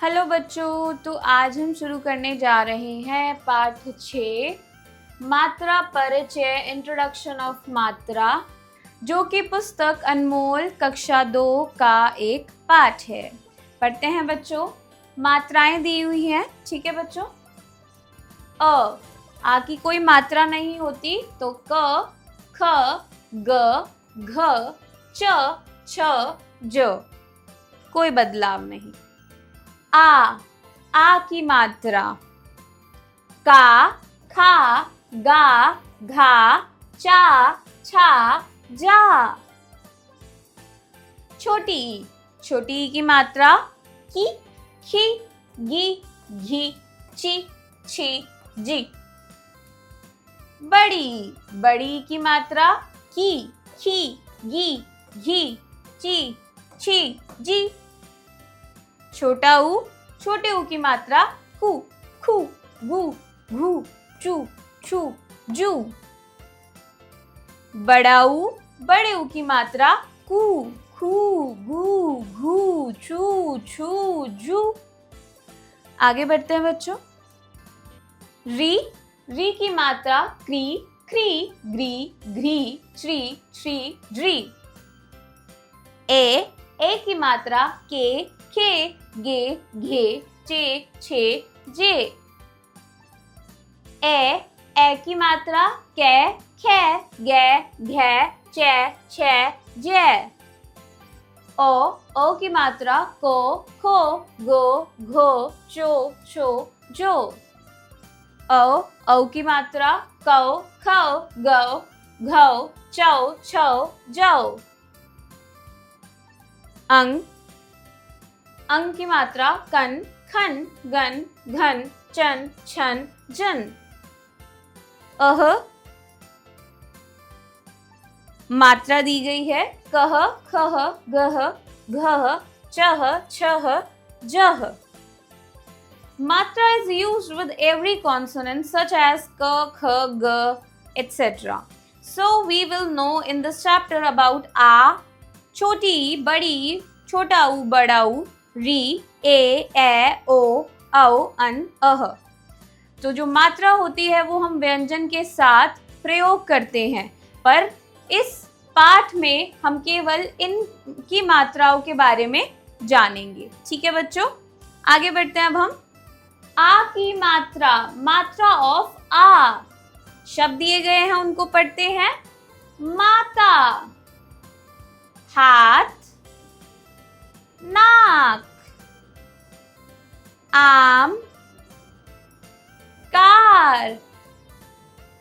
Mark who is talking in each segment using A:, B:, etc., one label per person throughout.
A: Hello बच्चों, तो आज हम शुरू करने जा रहे हैं पाठ 6 मात्रा परिचय इंट्रोडक्शन ऑफ मात्रा, जो कि पुस्तक अनमोल कक्षा 2 का एक पाठ है। पढ़ते हैं बच्चों। मात्राएं दी हुई हैं, ठीक है बच्चों। आ की कोई मात्रा नहीं होती, तो क, ख, ग, घ, च, छ, ज, कोई बदलाव नहीं। आ की मात्रा का, खा, गा, घा, चा, छा, जा। छोटी ई की मात्रा की, खी, गी, घी, ची, छी, जी। बड़ी ई की मात्रा की, खी, गी, घी, ची, छी, जी। छोटे ऊ की मात्रा कु, खु, गु, घु, चु, छु, जू। बड़े ऊ की मात्रा कु, खु, गु, घु, चु, छु, जू। आगे बढ़ते हैं बच्चों। री की मात्रा क्री, क्री, ग्री, घ्री, श्री, श्री, ड्री। ए की मात्रा के, खे, गे, घे, चे, छे, जे। ए की मात्रा कै, खे, गे, घे, चे, छे, जे। ओ की मात्रा को, खो, गो, घो, चो, छो, जो। औ की मात्रा कौ, खौ, गौ, घौ, चौ, छौ, जौ। अंग की मात्रा कन, खन, गन, घन, चन, छन, जन। मात्रा दी गई है कह, खह, गह, घह, चह, छह, जह। Matra is used with every consonant such as ka, kha, ga, etc. So we will know in this chapter about a, choti, badi, chota u, bada u, री, ए, ओ, औ, अन, अह। तो जो मात्रा होती है वो हम व्यंजन के साथ प्रयोग करते हैं, पर इस पाठ में हम केवल इनकी मात्राओं के बारे में जानेंगे। ठीक है बच्चों, आगे बढ़ते हैं। अब हम आ की मात्रा ऑफ आ। शब्द दिए गए हैं, उनको पढ़ते हैं। माता, हाथ, नाक, आम, कार,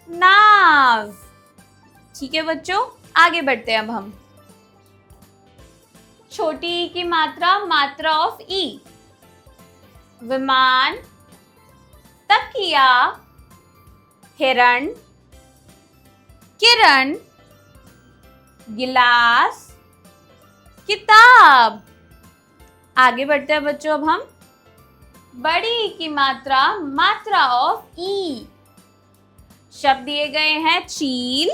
A: नाव। ठीक है बच्चों, आगे बढ़ते हैं। अब हम छोटी ई की मात्रा ऑफ ई। विमान, तकिया, हिरण, किरण, गिलास, किताब। आगे बढ़ते हैं बच्चों। अब हम बड़ी ई की मात्रा ऑफ ई। शब्द दिए गए हैं चील,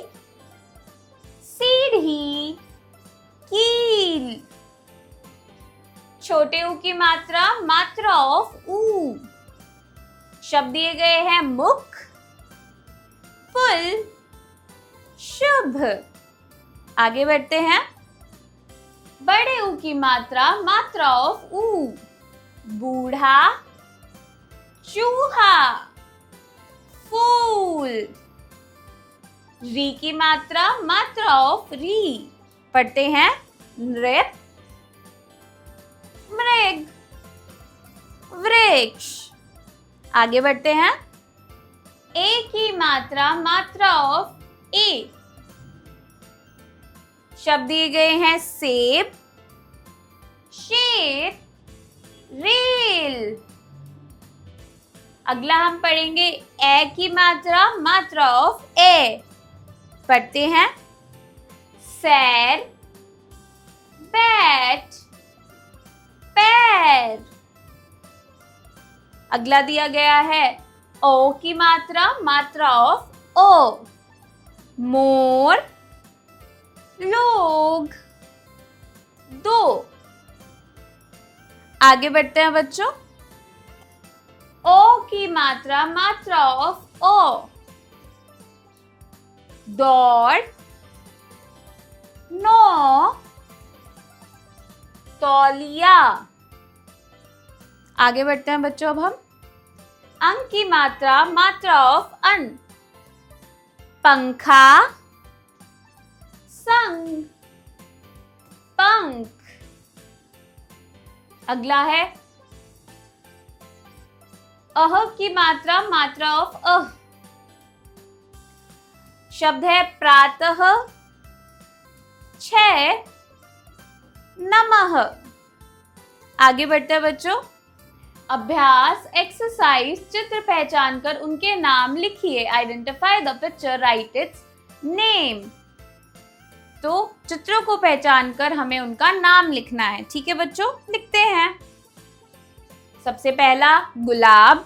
A: सीढ़ी, कील। छोटे ऊ की मात्रा ऑफ ऊ। शब्द दिए गए हैं मुख, फुल, शुभ। आगे बढ़ते हैं। बड़े ऊ की मात्रा ऑफ ऊ। बूढ़ा, चूहा, फूल। री की मात्रा ऑफ री। पढ़ते हैं। नृत्य, मृग, वृक्ष। आगे बढ़ते हैं। ए की मात्रा ऑफ ए। शब्द दिए गए हैं सेब, शेर, रेल। अगला हम पढ़ेंगे ए की मात्रा ऑफ ए। पढ़ते हैं। सैर, बैट, पैर। अगला दिया गया है ओ की मात्रा ऑफ ओ। मोर, लोग, दो। आगे बढ़ते हैं बच्चों। ओ की मात्रा, मात्रा ऑफ ओ, दौड़, नो, तौलिया। आगे बढ़ते हैं बच्चों, अब हम अंक की मात्रा, मात्रा ऑफ अन, पंखा, संग, पंख। अगला है अह की मात्रा, मात्रा ऑफ अह, शब्द है प्रातः, छह, नमः। आगे बढ़ते हैं बच्चों, अभ्यास, एक्सरसाइज, चित्र पहचान कर उनके नाम लिखिए। Identify the picture, right it's name. तो चित्रों को पहचान कर हमें उनका नाम लिखना है। ठीक है बच्चों, लिखते हैं। सबसे पहला गुलाब,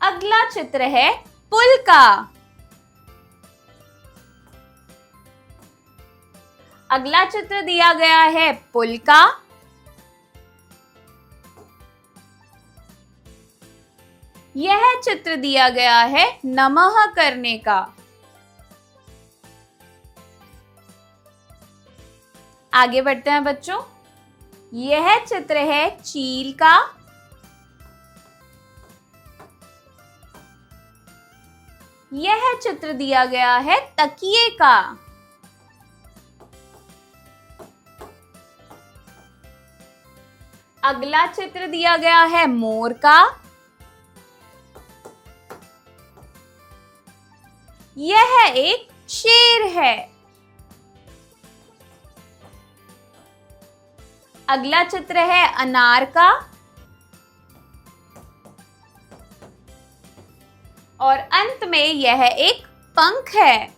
A: अगला चित्र है पुल का, अगला चित्र दिया गया है पुल का। यह चित्र दिया गया है नमः करने का। आगे बढ़ते हैं बच्चों, यह चित्र है चील का, यह चित्र दिया गया है तकिए का। अगला चित्र दिया गया है मोर का, यह एक शेर है। अगला चित्र है अनार का, और अंत में यह एक पंख है।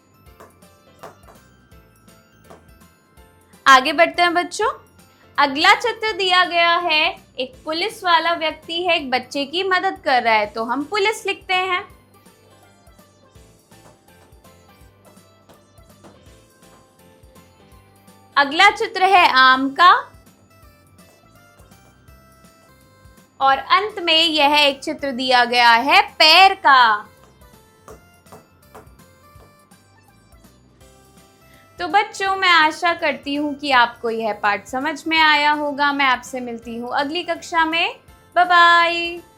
A: आगे बढ़ते हैं बच्चों, अगला चित्र दिया गया है, एक पुलिस वाला व्यक्ति है, एक बच्चे की मदद कर रहा है, तो हम पुलिस लिखते हैं। अगला चित्र है आम का, और अंत में यह एक चित्र दिया गया है पैर का। तो बच्चों, मैं आशा करती हूँ कि आपको यह पाठ समझ में आया होगा। मैं आपसे मिलती हूँ अगली कक्षा में। Bye bye.